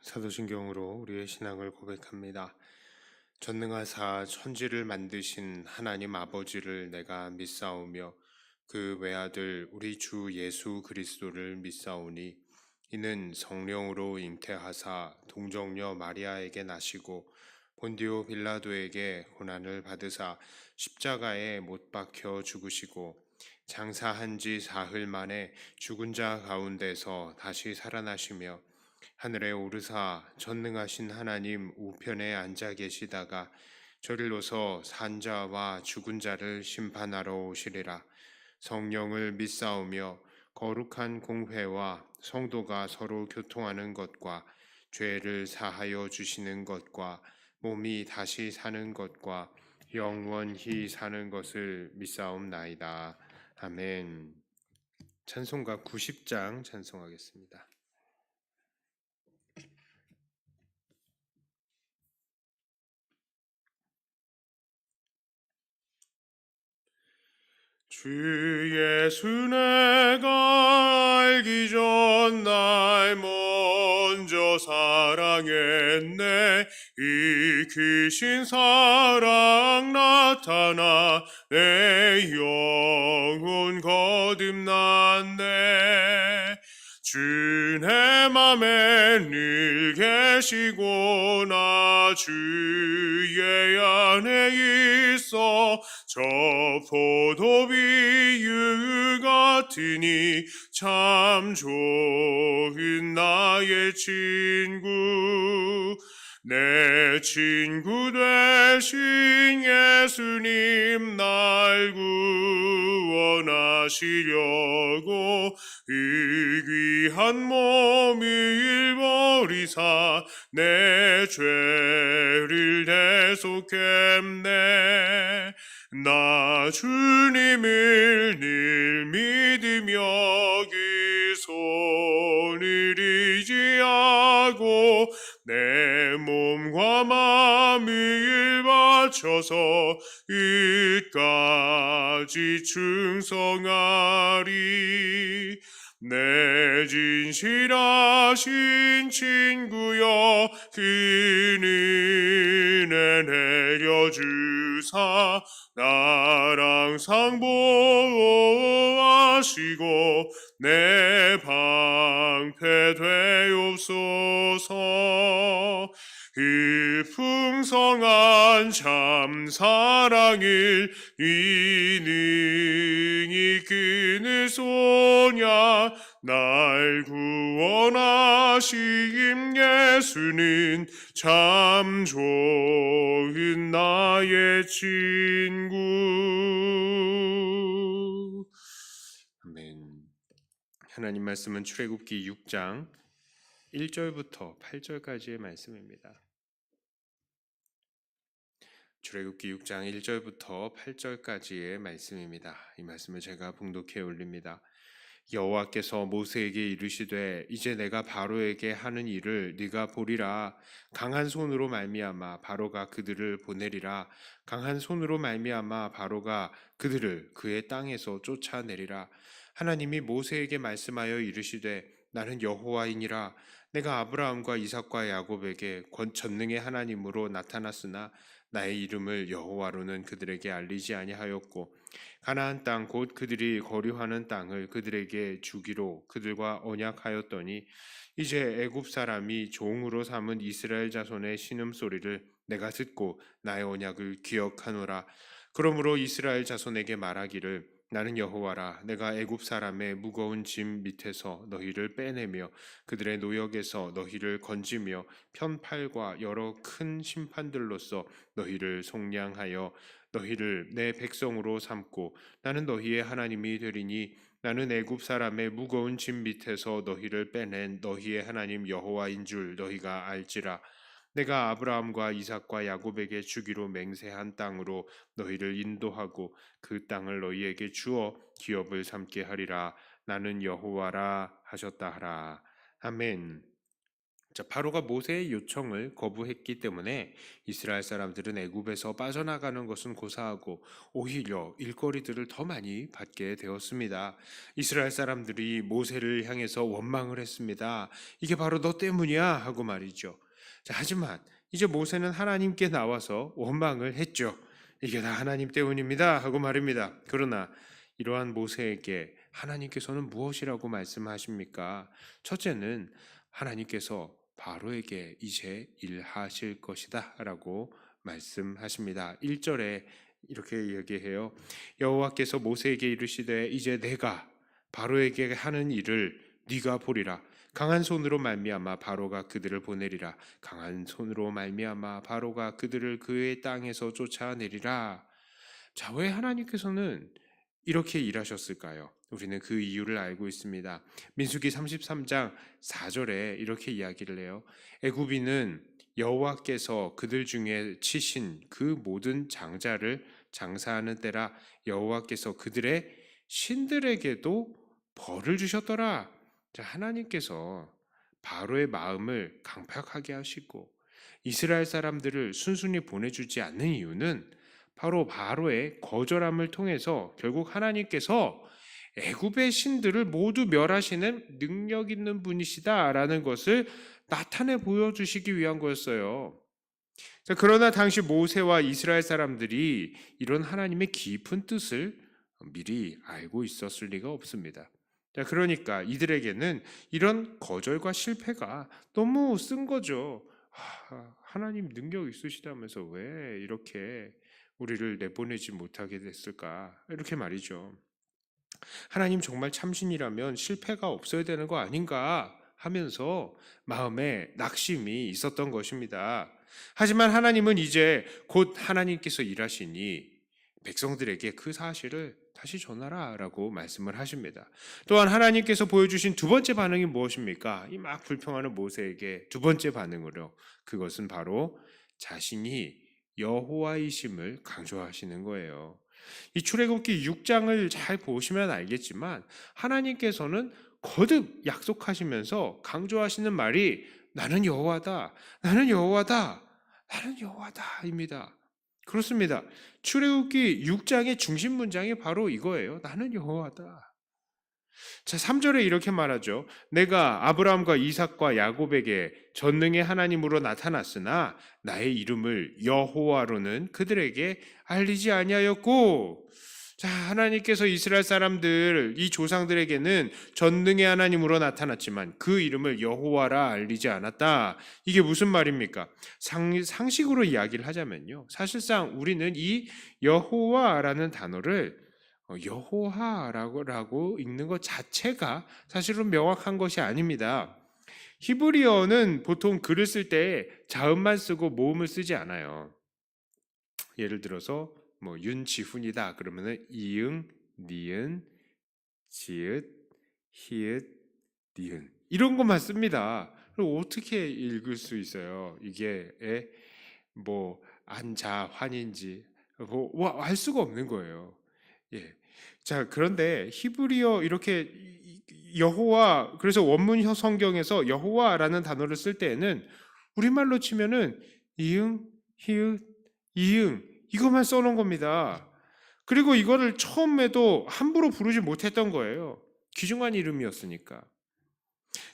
사도신경으로 우리의 신앙을 고백합니다. 전능하사 천지를 만드신 하나님 아버지를 내가 믿사오며 그 외아들 우리 주 예수 그리스도를 믿사오니 이는 성령으로 잉태하사 동정녀 마리아에게 나시고 본디오 빌라도에게 고난을 받으사 십자가에 못 박혀 죽으시고 장사한 지 사흘 만에 죽은 자 가운데서 다시 살아나시며 하늘에 오르사 전능하신 하나님 우편에 앉아 계시다가 저리로서 산자와 죽은 자를 심판하러 오시리라. 성령을 믿사오며 거룩한 공회와 성도가 서로 교통하는 것과 죄를 사하여 주시는 것과 몸이 다시 사는 것과 영원히 사는 것을 믿사옵나이다. 아멘. 찬송가 90장 찬송하겠습니다. 주 예수 내가 알기 전 날 먼저 사랑했네. 이 크신 사랑 나타나 내 영혼 거듭났네. 주 내 맘에 늘 계시고 나 주의 안에 있어 저 포도비유 같으니 참 좋은 나의 친구. 내 친구 되신 예수님 날 구원하시려고 이 귀한 몸을 버리사 내 죄를 대속했네. 나 주님을 늘 믿으며 그 손을 의지하고 내 몸과 마음을 바쳐서 끝까지 충성하리. 내 진실하신 친구여 그 은혜 내려주사 나랑 상보하시고 내 방패 되옵소서. 그 풍성한 참 사랑을 이 능히 그늘 소냐 날 구원하신 예수는 참 좋은 나의 친구. 아멘. 하나님 말씀은 출애굽기 6장 1절부터 8절까지의 말씀입니다. 출애굽기 6장 1절부터 8절까지의 말씀입니다. 이 말씀을 제가 봉독해 올립니다. 여호와께서 모세에게 이르시되 이제 내가 바로에게 하는 일을 네가 보리라. 강한 손으로 말미암아 바로가 그들을 보내리라. 강한 손으로 말미암아 바로가 그들을 그의 땅에서 쫓아내리라. 하나님이 모세에게 말씀하여 이르시되 나는 여호와이니라. 내가 아브라함과 이삭과 야곱에게 전능의 하나님으로 나타났으나 나의 이름을 여호와로는 그들에게 알리지 아니하였고 가나안 땅 곧 그들이 거류하는 땅을 그들에게 주기로 그들과 언약하였더니 이제 애굽 사람이 종으로 삼은 이스라엘 자손의 신음소리를 내가 듣고 나의 언약을 기억하노라. 그러므로 이스라엘 자손에게 말하기를 나는 여호와라. 내가 애굽 사람의 무거운 짐 밑에서 너희를 빼내며 그들의 노역에서 너희를 건지며 편팔과 여러 큰 심판들로서 너희를 속량하여 너희를 내 백성으로 삼고 나는 너희의 하나님이 되리니 나는 애굽 사람의 무거운 짐 밑에서 너희를 빼낸 너희의 하나님 여호와인 줄 너희가 알지라. 내가 아브라함과 이삭과 야곱에게 주기로 맹세한 땅으로 너희를 인도하고 그 땅을 너희에게 주어 기업을 삼게 하리라. 나는 여호와라 하셨다 하라. 아멘. 자, 바로가 모세의 요청을 거부했기 때문에 이스라엘 사람들은 애굽에서 빠져나가는 것은 고사하고 오히려 일거리들을 더 많이 받게 되었습니다. 이스라엘 사람들이 모세를 향해서 원망을 했습니다. 이게 바로 너 때문이야 하고 말이죠. 자, 하지만 이제 모세는 하나님께 나와서 원망을 했죠. 이게 다 하나님 때문입니다 하고 말입니다. 그러나 이러한 모세에게 하나님께서는 무엇이라고 말씀하십니까? 첫째는 하나님께서 바로에게 이제 일하실 것이다 라고 말씀하십니다. 1절에 이렇게 얘기해요. 여호와께서 모세에게 이르시되 이제 내가 바로에게 하는 일을 네가 보리라. 강한 손으로 말미암아 바로가 그들을 보내리라. 강한 손으로 말미암아 바로가 그들을 그의 땅에서 쫓아내리라. 자, 왜 하나님께서는 이렇게 일하셨을까요? 우리는 그 이유를 알고 있습니다. 민수기 33장 4절에 이렇게 이야기를 해요. 애굽인은 여호와께서 그들 중에 치신 그 모든 장자를 장사하는 때라 여호와께서 그들의 신들에게도 벌을 주셨더라. 자, 하나님께서 바로의 마음을 강팍하게 하시고 이스라엘 사람들을 순순히 보내주지 않는 이유는 바로 바로의 거절함을 통해서 결국 하나님께서 애굽의 신들을 모두 멸하시는 능력 있는 분이시다라는 것을 나타내 보여주시기 위한 거였어요. 자, 그러나 당시 모세와 이스라엘 사람들이 이런 하나님의 깊은 뜻을 미리 알고 있었을 리가 없습니다. 자, 그러니까 이들에게는 이런 거절과 실패가 너무 쓴 거죠. 하나님 능력 있으시다면서 왜 이렇게 우리를 내보내지 못하게 됐을까? 이렇게 말이죠. 하나님 정말 참신이라면 실패가 없어야 되는 거 아닌가 하면서 마음에 낙심이 있었던 것입니다. 하지만 하나님은 이제 곧 하나님께서 일하시니 백성들에게 그 사실을 다시 전하라 라고 말씀을 하십니다. 또한 하나님께서 보여주신 두 번째 반응이 무엇입니까? 이 막 불평하는 모세에게 두 번째 반응으로 그것은 바로 자신이 여호와이심을 강조하시는 거예요. 이 출애굽기 6장을 잘 보시면 알겠지만 하나님께서는 거듭 약속하시면서 강조하시는 말이 나는 여호와다, 나는 여호와다, 나는 여호와다입니다. 그렇습니다. 출애굽기 6장의 중심 문장이 바로 이거예요. 나는 여호와다. 자, 3절에 이렇게 말하죠. 내가 아브라함과 이삭과 야곱에게 전능의 하나님으로 나타났으나 나의 이름을 여호와로는 그들에게 알리지 아니하였고. 자, 하나님께서 이스라엘 사람들 이 조상들에게는 전능의 하나님으로 나타났지만 그 이름을 여호와라 알리지 않았다. 이게 무슨 말입니까? 상식으로 이야기를 하자면요. 사실상 우리는 이 여호와라는 단어를 여호와라고 읽는 것 자체가 사실은 명확한 것이 아닙니다. 히브리어는 보통 글을 쓸 때 자음만 쓰고 모음을 쓰지 않아요. 예를 들어서 뭐 윤지훈이다 그러면은 이응, 니은, 지읒, 히읗, 니은 이런 것만 씁니다. 그럼 어떻게 읽을 수 있어요? 이게 뭐 안자, 환인지 뭐 알 수가 없는 거예요. 예. 자, 그런데 히브리어 이렇게 여호와 그래서 원문 성경에서 여호와라는 단어를 쓸 때에는 우리말로 치면은 이응, 히읗, 이응 이것만 써놓은 겁니다. 그리고 이거를 처음에도 함부로 부르지 못했던 거예요. 귀중한 이름이었으니까.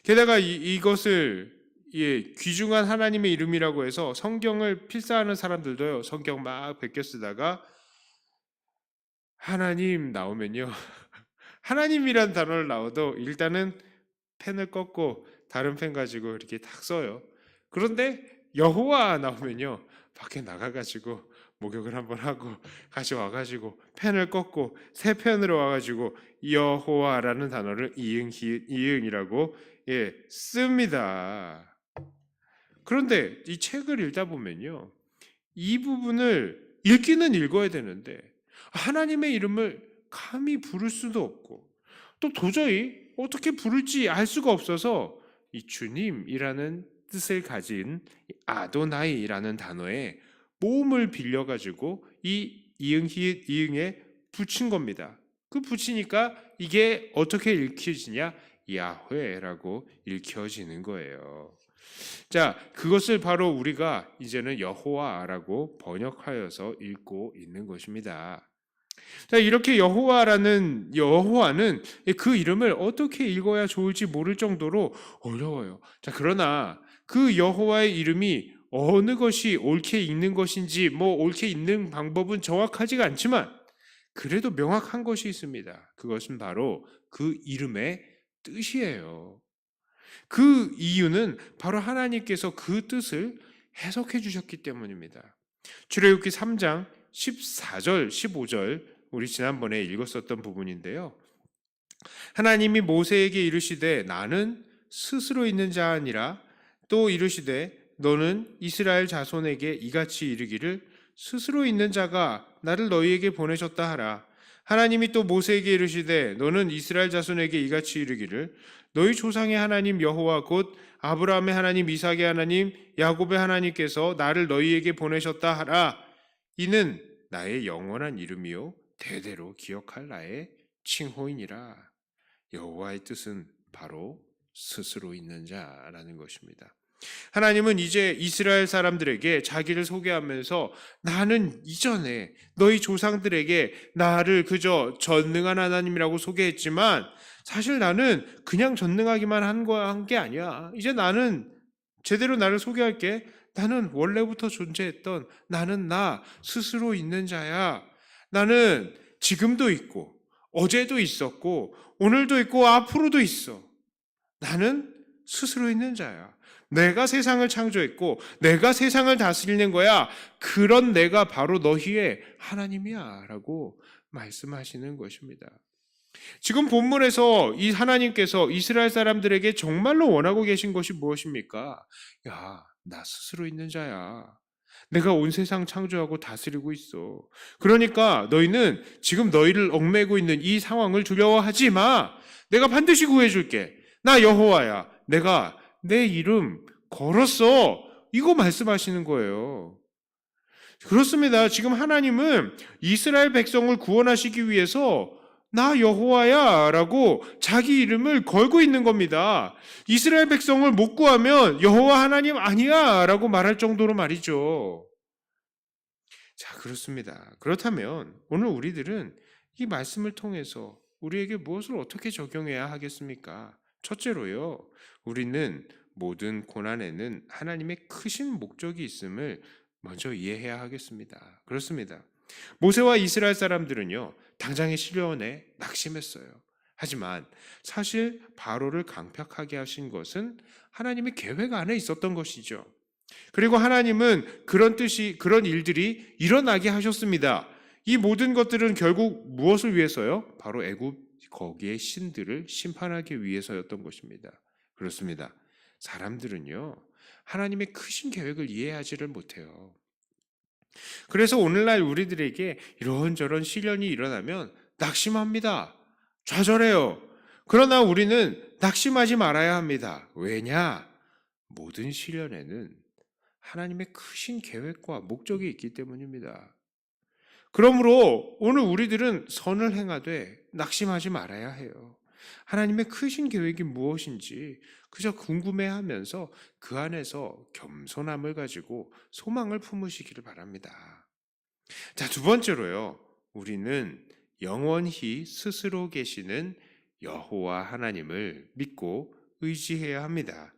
게다가 이것을 귀중한 하나님의 이름이라고 해서 성경을 필사하는 사람들도요. 성경 막 베껴 쓰다가 하나님 나오면요. 하나님이란 단어를 나와도 일단은 펜을 꺾고 다른 펜 가지고 이렇게 딱 써요. 그런데 여호와 나오면요. 밖에 나가가지고 목욕을 한번 하고 다시 와가지고 펜을 꺾고 새 펜으로 와가지고 여호와라는 단어를 이응이라고 씁니다. 그런데 이 책을 읽다 보면요. 이 부분을 읽기는 읽어야 되는데 하나님의 이름을 감히 부를 수도 없고 또 도저히 어떻게 부를지 알 수가 없어서 이 주님이라는 뜻을 가진 아도나이라는 단어에 모음을 빌려가지고 이 이응에 붙인 겁니다. 그 붙이니까 이게 어떻게 읽혀지냐? 야훼라고 읽혀지는 거예요. 자, 그것을 바로 우리가 이제는 여호와라고 번역하여서 읽고 있는 것입니다. 자, 이렇게 여호와는 그 이름을 어떻게 읽어야 좋을지 모를 정도로 어려워요. 자, 그러나 그 여호와의 이름이 어느 것이 옳게 읽는 것인지 옳게 읽는 방법은 정확하지가 않지만 그래도 명확한 것이 있습니다. 그것은 바로 그 이름의 뜻이에요. 그 이유는 바로 하나님께서 그 뜻을 해석해 주셨기 때문입니다. 출애굽기 3장 14절, 15절 우리 지난번에 읽었었던 부분인데요. 하나님이 모세에게 이르시되 나는 스스로 있는 자 아니라 또 이르시되 너는 이스라엘 자손에게 이같이 이르기를 스스로 있는 자가 나를 너희에게 보내셨다 하라. 하나님이 또 모세에게 이르시되 너는 이스라엘 자손에게 이같이 이르기를 너희 조상의 하나님 여호와 곧 아브라함의 하나님 이삭의 하나님 야곱의 하나님께서 나를 너희에게 보내셨다 하라. 이는 나의 영원한 이름이요 대대로 기억할 나의 칭호이니라. 여호와의 뜻은 바로 스스로 있는 자라는 것입니다. 하나님은 이제 이스라엘 사람들에게 자기를 소개하면서 나는 이전에 너희 조상들에게 나를 그저 전능한 하나님이라고 소개했지만 사실 나는 그냥 전능하기만 한 게 아니야. 이제 나는 제대로 나를 소개할게. 나는 원래부터 존재했던 나는 나 스스로 있는 자야. 나는 지금도 있고 어제도 있었고 오늘도 있고 앞으로도 있어. 나는 스스로 있는 자야. 내가 세상을 창조했고 내가 세상을 다스리는 거야. 그런 내가 바로 너희의 하나님이야 라고 말씀하시는 것입니다. 지금 본문에서 이 하나님께서 이스라엘 사람들에게 정말로 원하고 계신 것이 무엇입니까? 야, 나 스스로 있는 자야. 내가 온 세상 창조하고 다스리고 있어. 그러니까 너희는 지금 너희를 얽매고 있는 이 상황을 두려워하지 마. 내가 반드시 구해줄게. 나 여호와야. 내가 내 이름 걸었어. 이거 말씀하시는 거예요. 그렇습니다. 지금 하나님은 이스라엘 백성을 구원하시기 위해서 나 여호와야 라고 자기 이름을 걸고 있는 겁니다. 이스라엘 백성을 못 구하면 여호와 하나님 아니야 라고 말할 정도로 말이죠. 자, 그렇습니다. 그렇다면 오늘 우리들은 이 말씀을 통해서 우리에게 무엇을 어떻게 적용해야 하겠습니까? 첫째로요, 우리는 모든 고난에는 하나님의 크신 목적이 있음을 먼저 이해해야 하겠습니다. 그렇습니다. 모세와 이스라엘 사람들은요, 당장의 시련에 낙심했어요. 하지만 사실 바로를 강팍하게 하신 것은 하나님의 계획 안에 있었던 것이죠. 그리고 하나님은 그런 일들이 일어나게 하셨습니다. 이 모든 것들은 결국 무엇을 위해서요? 바로 애굽 거기의 신들을 심판하기 위해서였던 것입니다. 그렇습니다. 사람들은요, 하나님의 크신 계획을 이해하지를 못해요. 그래서 오늘날 우리들에게 이런저런 시련이 일어나면 낙심합니다. 좌절해요. 그러나 우리는 낙심하지 말아야 합니다. 왜냐? 모든 시련에는 하나님의 크신 계획과 목적이 있기 때문입니다. 그러므로 오늘 우리들은 선을 행하되 낙심하지 말아야 해요. 하나님의 크신 계획이 무엇인지 그저 궁금해하면서 그 안에서 겸손함을 가지고 소망을 품으시기를 바랍니다. 자, 두 번째로요. 우리는 영원히 스스로 계시는 여호와 하나님을 믿고 의지해야 합니다.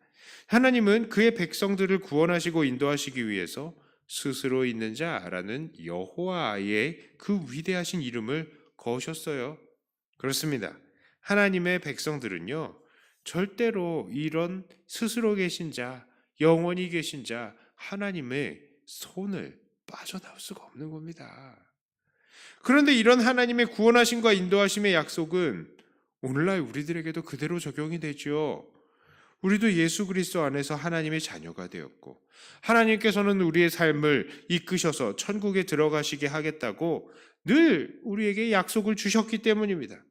하나님은 그의 백성들을 구원하시고 인도하시기 위해서 스스로 있는 자라는 여호와의 그 위대하신 이름을 거셨어요. 그렇습니다. 하나님의 백성들은요, 절대로 이런 스스로 계신 자, 영원히 계신 자, 하나님의 손을 빠져나올 수가 없는 겁니다. 그런데 이런 하나님의 구원하심과 인도하심의 약속은 오늘날 우리들에게도 그대로 적용이 되죠. 우리도 예수 그리스도 안에서 하나님의 자녀가 되었고 하나님께서는 우리의 삶을 이끄셔서 천국에 들어가시게 하겠다고 늘 우리에게 약속을 주셨기 때문입니다.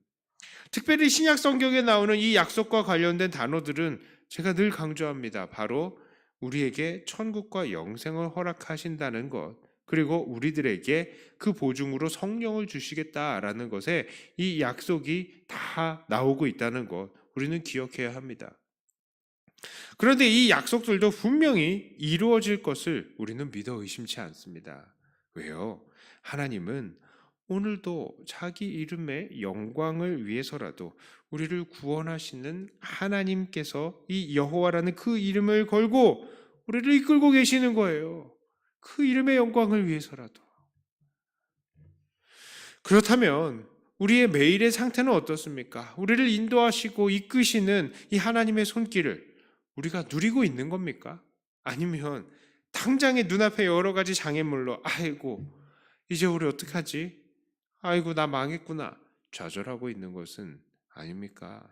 특별히 신약 성경에 나오는 이 약속과 관련된 단어들은 제가 늘 강조합니다. 바로 우리에게 천국과 영생을 허락하신다는 것, 그리고 우리들에게 그 보증으로 성령을 주시겠다라는 것에 이 약속이 다 나오고 있다는 것, 우리는 기억해야 합니다. 그런데 이 약속들도 분명히 이루어질 것을 우리는 믿어 의심치 않습니다. 왜요? 하나님은 오늘도 자기 이름의 영광을 위해서라도 우리를 구원하시는 하나님께서 이 여호와라는 그 이름을 걸고 우리를 이끌고 계시는 거예요. 그 이름의 영광을 위해서라도. 그렇다면 우리의 매일의 상태는 어떻습니까? 우리를 인도하시고 이끄시는 이 하나님의 손길을 우리가 누리고 있는 겁니까? 아니면 당장의 눈앞에 여러 가지 장애물로 아이고 이제 우리 어떡하지? 아이고 나 망했구나 좌절하고 있는 것은 아닙니까?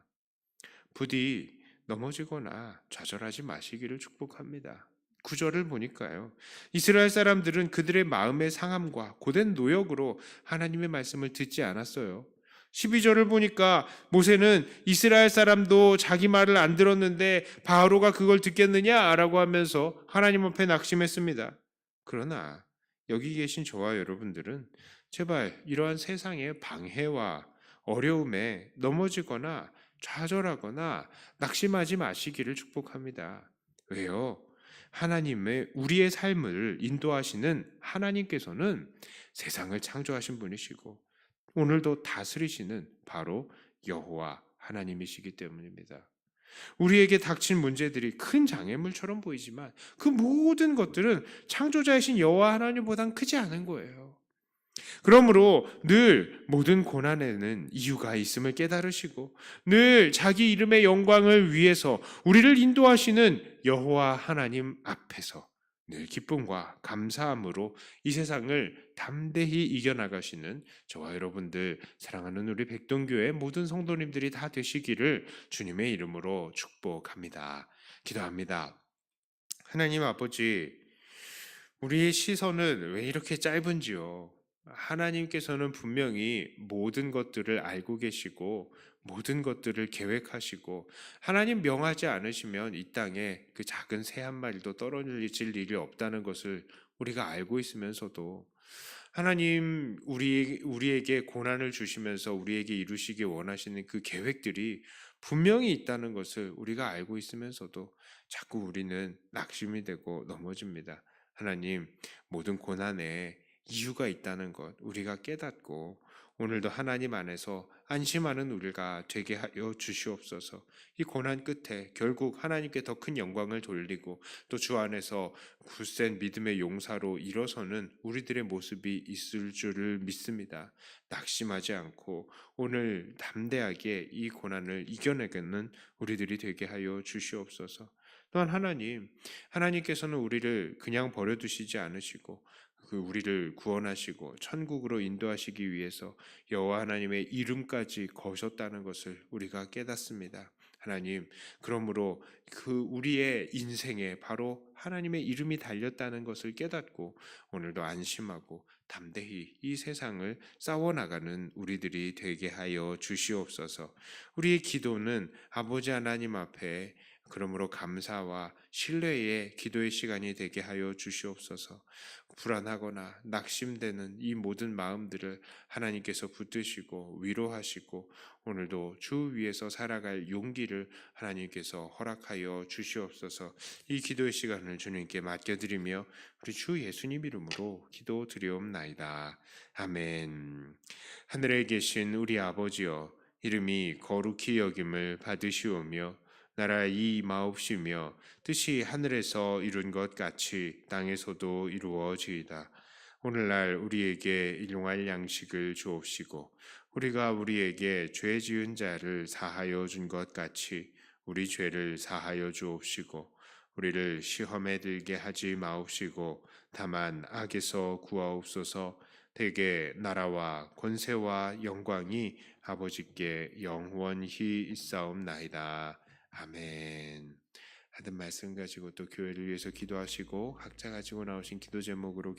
부디 넘어지거나 좌절하지 마시기를 축복합니다. 구절을 보니까요. 이스라엘 사람들은 그들의 마음의 상함과 고된 노역으로 하나님의 말씀을 듣지 않았어요. 12절을 보니까 모세는 이스라엘 사람도 자기 말을 안 들었는데 바로가 그걸 듣겠느냐라고 하면서 하나님 앞에 낙심했습니다. 그러나 여기 계신 저와 여러분들은 제발 이러한 세상의 방해와 어려움에 넘어지거나 좌절하거나 낙심하지 마시기를 축복합니다. 왜요? 하나님의 우리의 삶을 인도하시는 하나님께서는 세상을 창조하신 분이시고 오늘도 다스리시는 바로 여호와 하나님이시기 때문입니다. 우리에게 닥친 문제들이 큰 장애물처럼 보이지만 그 모든 것들은 창조자이신 여호와 하나님보단 크지 않은 거예요. 그러므로 늘 모든 고난에는 이유가 있음을 깨달으시고 늘 자기 이름의 영광을 위해서 우리를 인도하시는 여호와 하나님 앞에서 늘 기쁨과 감사함으로 이 세상을 담대히 이겨나가시는 저와 여러분들 사랑하는 우리 백동교회 모든 성도님들이 다 되시기를 주님의 이름으로 축복합니다. 기도합니다. 하나님 아버지, 우리의 시선은 왜 이렇게 짧은지요? 하나님께서는 분명히 모든 것들을 알고 계시고 모든 것들을 계획하시고 하나님 명하지 않으시면 이 땅에 그 작은 새 한 마리도 떨어질 일이 없다는 것을 우리가 알고 있으면서도 하나님 우리에게 고난을 주시면서 우리에게 이루시기 원하시는 그 계획들이 분명히 있다는 것을 우리가 알고 있으면서도 자꾸 우리는 낙심이 되고 넘어집니다. 하나님, 모든 고난에 이유가 있다는 것 우리가 깨닫고 오늘도 하나님 안에서 안심하는 우리가 되게 하여 주시옵소서. 이 고난 끝에 결국 하나님께 더 큰 영광을 돌리고 또 주 안에서 굳센 믿음의 용사로 일어서는 우리들의 모습이 있을 줄을 믿습니다. 낙심하지 않고 오늘 담대하게 이 고난을 이겨내겠는 우리들이 되게 하여 주시옵소서. 또한 하나님께서는 우리를 그냥 버려두시지 않으시고 그 우리를 구원하시고 천국으로 인도하시기 위해서 여호와 하나님의 이름까지 거셨다는 것을 우리가 깨닫습니다. 하나님, 그러므로 그 우리의 인생에 바로 하나님의 이름이 달렸다는 것을 깨닫고 오늘도 안심하고 담대히 이 세상을 싸워나가는 우리들이 되게 하여 주시옵소서. 우리의 기도는 아버지 하나님 앞에 그러므로 감사와 신뢰의 기도의 시간이 되게 하여 주시옵소서. 불안하거나 낙심되는 이 모든 마음들을 하나님께서 붙드시고 위로하시고 오늘도 주 위에서 살아갈 용기를 하나님께서 허락하여 주시옵소서. 이 기도의 시간을 주님께 맡겨드리며 우리 주 예수님 이름으로 기도드리옵나이다. 아멘. 하늘에 계신 우리 아버지여, 이름이 거룩히 여김을 받으시오며 나라의 임하옵시며 뜻이 하늘에서 이룬 것 같이 땅에서도 이루어지이다. 오늘날 우리에게 일용할 양식을 주옵시고 우리가 우리에게 죄 지은 자를 사하여 준 것 같이 우리 죄를 사하여 주옵시고 우리를 시험에 들게 하지 마옵시고 다만 악에서 구하옵소서. 대개 나라와 권세와 영광이 아버지께 영원히 있사옵나이다. 아멘. 하던 말씀 가지고 또 교회를 위해서 기도하시고 각자 가지고 나오신 기도 제목으로